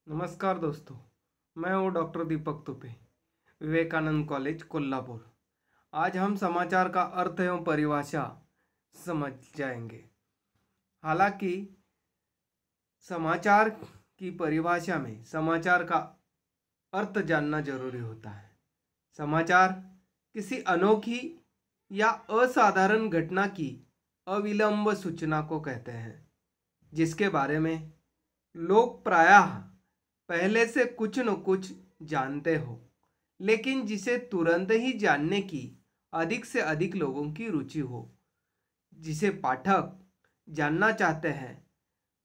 नमस्कार दोस्तों, मैं हूँ डॉक्टर दीपक तुपे, विवेकानंद कॉलेज कोल्हापुर। आज हम समाचार का अर्थ एवं परिभाषा समझ जाएंगे। हालांकि समाचार की परिभाषा में समाचार का अर्थ जानना जरूरी होता है। समाचार किसी अनोखी या असाधारण घटना की अविलंब सूचना को कहते हैं, जिसके बारे में लोग प्रायः पहले से कुछ न कुछ जानते हो, लेकिन जिसे तुरंत ही जानने की अधिक से अधिक लोगों की रुचि हो, जिसे पाठक जानना चाहते हैं,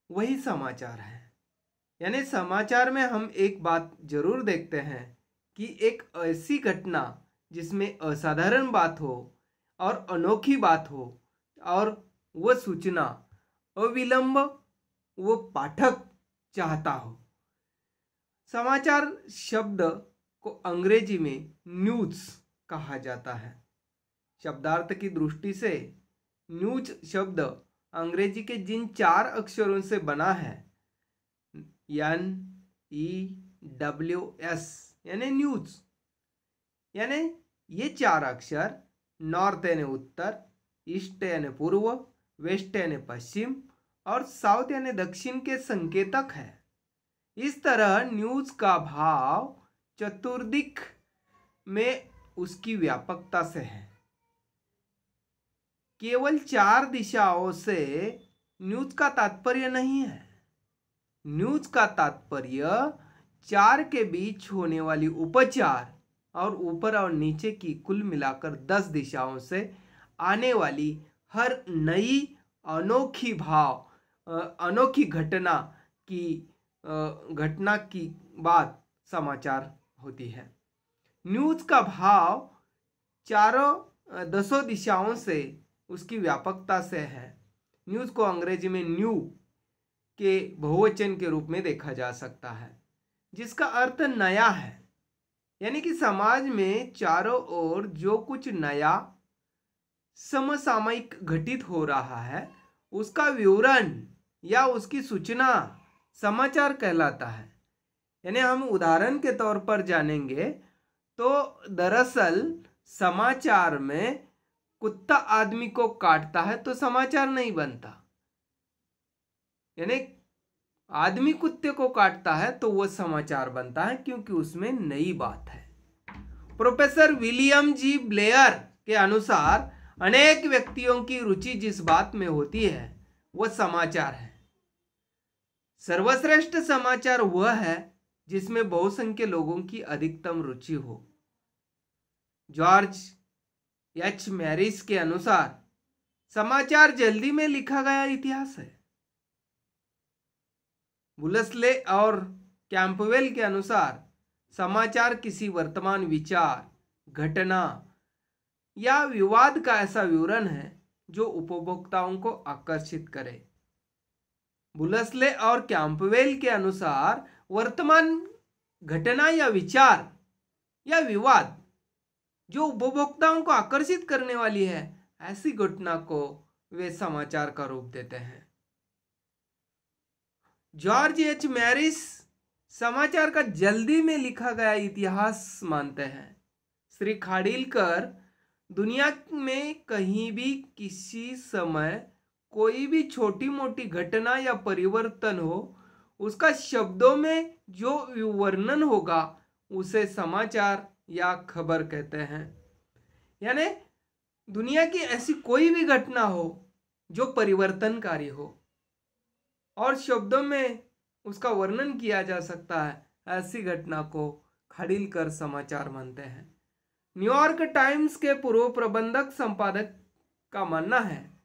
वही समाचार है। यानी समाचार में हम एक बात जरूर देखते हैं कि एक ऐसी घटना जिसमें असाधारण बात हो और अनोखी बात हो, और वह सूचना अविलंब वो पाठक चाहता हो। समाचार शब्द को अंग्रेजी में न्यूज़ कहा जाता है। शब्दार्थ की दृष्टि से न्यूज़ शब्द अंग्रेजी के जिन 4 अक्षरों से बना है, NEWS यानी न्यूज़, यानी ये 4 अक्षर नॉर्थ यानी उत्तर, ईस्ट यानी पूर्व, वेस्ट यानी पश्चिम और साउथ यानी दक्षिण के संकेतक है। इस तरह न्यूज़ का भाव चतुर्दिक में उसकी व्यापकता से है। केवल 4 दिशाओं से न्यूज़ का तात्पर्य नहीं है। न्यूज़ का तात्पर्य 4 के बीच होने वाली उपचार और ऊपर और नीचे की कुल मिलाकर 10 दिशाओं से आने वाली हर नई अनोखी घटना की बात समाचार होती है। न्यूज़ का भाव दसों दिशाओं से उसकी व्यापकता से है। न्यूज़ को अंग्रेजी में न्यू के बहुवचन के रूप में देखा जा सकता है, जिसका अर्थ नया है। यानी कि समाज में चारों ओर जो कुछ नया समसामयिक घटित हो रहा है, उसका विवरण या उसकी सूचना समाचार कहलाता है। यानी हम उदाहरण के तौर पर जानेंगे तो दरअसल समाचार में कुत्ता आदमी को काटता है तो समाचार नहीं बनता। यानी आदमी कुत्ते को काटता है तो वह समाचार बनता है, क्योंकि उसमें नई बात है। प्रोफेसर विलियम जी ब्लेयर के अनुसार अनेक व्यक्तियों की रुचि जिस बात में होती है वह समाचार है। सर्वश्रेष्ठ समाचार वह है जिसमें बहुसंख्य लोगों की अधिकतम रुचि हो। जॉर्ज एच मैरिस के अनुसार समाचार जल्दी में लिखा गया इतिहास है। बुलसले और कैंपवेल के अनुसार समाचार किसी वर्तमान विचार, घटना या विवाद का ऐसा विवरण है जो उपभोक्ताओं को आकर्षित करे। बुलसले और कैंपवेल के अनुसार वर्तमान घटना या विचार या विवाद जो उपभोक्ताओं को आकर्षित करने वाली है, ऐसी घटना को वे समाचार का रूप देते हैं। जॉर्ज एच मैरिस समाचार का जल्दी में लिखा गया इतिहास मानते हैं। श्री खाड़िलकर दुनिया में कहीं भी किसी समय कोई भी छोटी मोटी घटना या परिवर्तन हो, उसका शब्दों में जो वर्णन होगा उसे समाचार या खबर कहते हैं। यानी दुनिया की ऐसी कोई भी घटना हो जो परिवर्तनकारी हो और शब्दों में उसका वर्णन किया जा सकता है, ऐसी घटना को खाड़िलकर समाचार मानते हैं। न्यूयॉर्क टाइम्स के पूर्व प्रबंधक संपादक का मानना है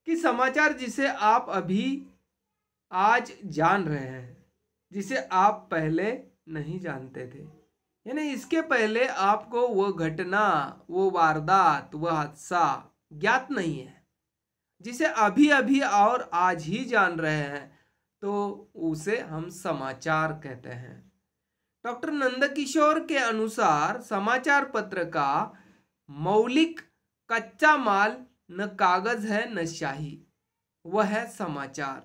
कि समाचार जिसे आप अभी आज जान रहे हैं, जिसे आप पहले नहीं जानते थे, यानी इसके पहले आपको वो घटना, वो वारदात, वह हादसा ज्ञात नहीं है, जिसे अभी अभी और आज ही जान रहे हैं, तो उसे हम समाचार कहते हैं। डॉक्टर नंदकिशोर के अनुसार समाचार पत्र का मौलिक कच्चा माल न कागज है न शाही, वह है समाचार।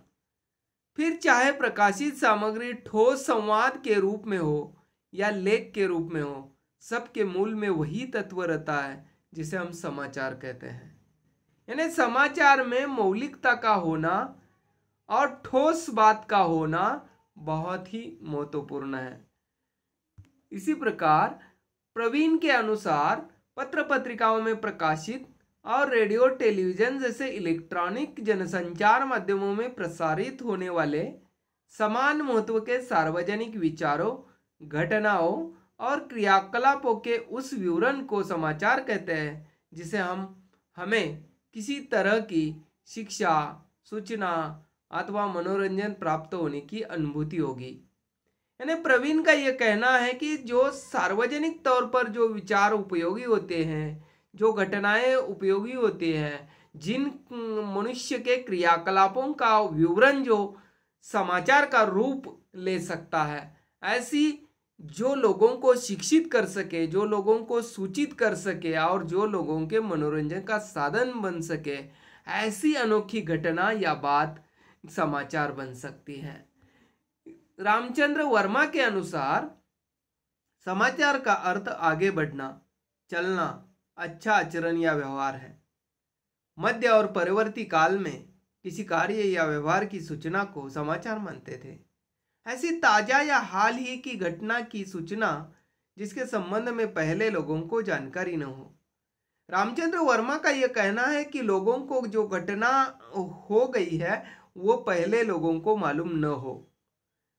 फिर चाहे प्रकाशित सामग्री ठोस संवाद के रूप में हो या लेख के रूप में हो, सबके मूल में वही तत्व रहता है जिसे हम समाचार कहते हैं। यानी समाचार में मौलिकता का होना और ठोस बात का होना बहुत ही महत्वपूर्ण है। इसी प्रकार प्रवीण के अनुसार पत्र पत्रिकाओं में प्रकाशित और रेडियो टेलीविजन जैसे इलेक्ट्रॉनिक जनसंचार माध्यमों में प्रसारित होने वाले समान महत्व के सार्वजनिक विचारों, घटनाओं और क्रियाकलापों के उस विवरण को समाचार कहते हैं जिसे हमें किसी तरह की शिक्षा, सूचना अथवा मनोरंजन प्राप्त होने की अनुभूति होगी। यानी प्रवीण का यह कहना है कि जो सार्वजनिक तौर पर जो विचार उपयोगी होते हैं, जो घटनाएं उपयोगी होती हैं, जिन मनुष्य के क्रियाकलापों का विवरण जो समाचार का रूप ले सकता है, ऐसी जो लोगों को शिक्षित कर सके, जो लोगों को सूचित कर सके और जो लोगों के मनोरंजन का साधन बन सके, ऐसी अनोखी घटना या बात समाचार बन सकती है। रामचंद्र वर्मा के अनुसार समाचार का अर्थ आगे बढ़ना, चलना, अच्छा आचरण या व्यवहार है। मध्य और परवर्ती काल में किसी कार्य या व्यवहार की सूचना को समाचार मानते थे। ऐसी ताजा या हाल ही की घटना की सूचना जिसके संबंध में पहले लोगों को जानकारी न हो। रामचंद्र वर्मा का यह कहना है कि लोगों को जो घटना हो गई है वो पहले लोगों को मालूम न हो।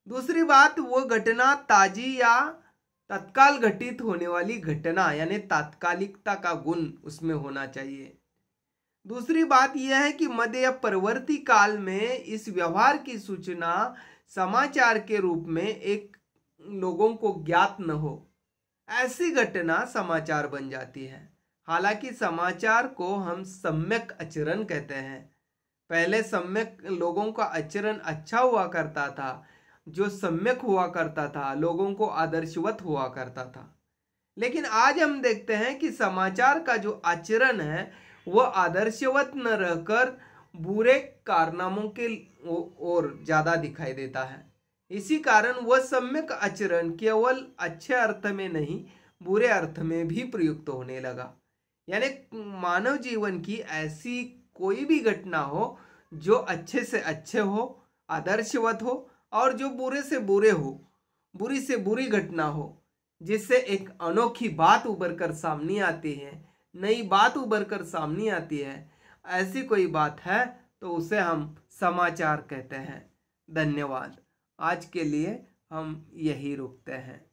दूसरी बात, वो घटना ताजी या तत्काल घटित होने वाली घटना, यानी तात्कालिकता का गुण उसमें होना चाहिए। दूसरी बात यह है कि मध्य या परवर्ती काल में इस व्यवहार की सूचना समाचार के रूप में एक लोगों को ज्ञात न हो, ऐसी घटना समाचार बन जाती है। हालांकि समाचार को हम सम्यक आचरण कहते हैं। पहले सम्यक लोगों का आचरण अच्छा हुआ करता था, जो सम्यक हुआ करता था, लोगों को आदर्शवत हुआ करता था। लेकिन आज हम देखते हैं कि समाचार का जो आचरण है वह आदर्शवत न रहकर बुरे कारनामों के ओर ज्यादा दिखाई देता है। इसी कारण वह सम्यक आचरण केवल अच्छे अर्थ में नहीं, बुरे अर्थ में भी प्रयुक्त होने लगा। यानी मानव जीवन की ऐसी कोई भी घटना हो जो अच्छे से अच्छे हो, आदर्शवत हो, और जो बुरे से बुरे हो, बुरी से बुरी घटना हो, जिससे एक अनोखी बात उभर कर सामने आती है, नई बात उभर कर सामने आती है, ऐसी कोई बात है तो उसे हम समाचार कहते हैं। धन्यवाद। आज के लिए हम यही रुकते हैं।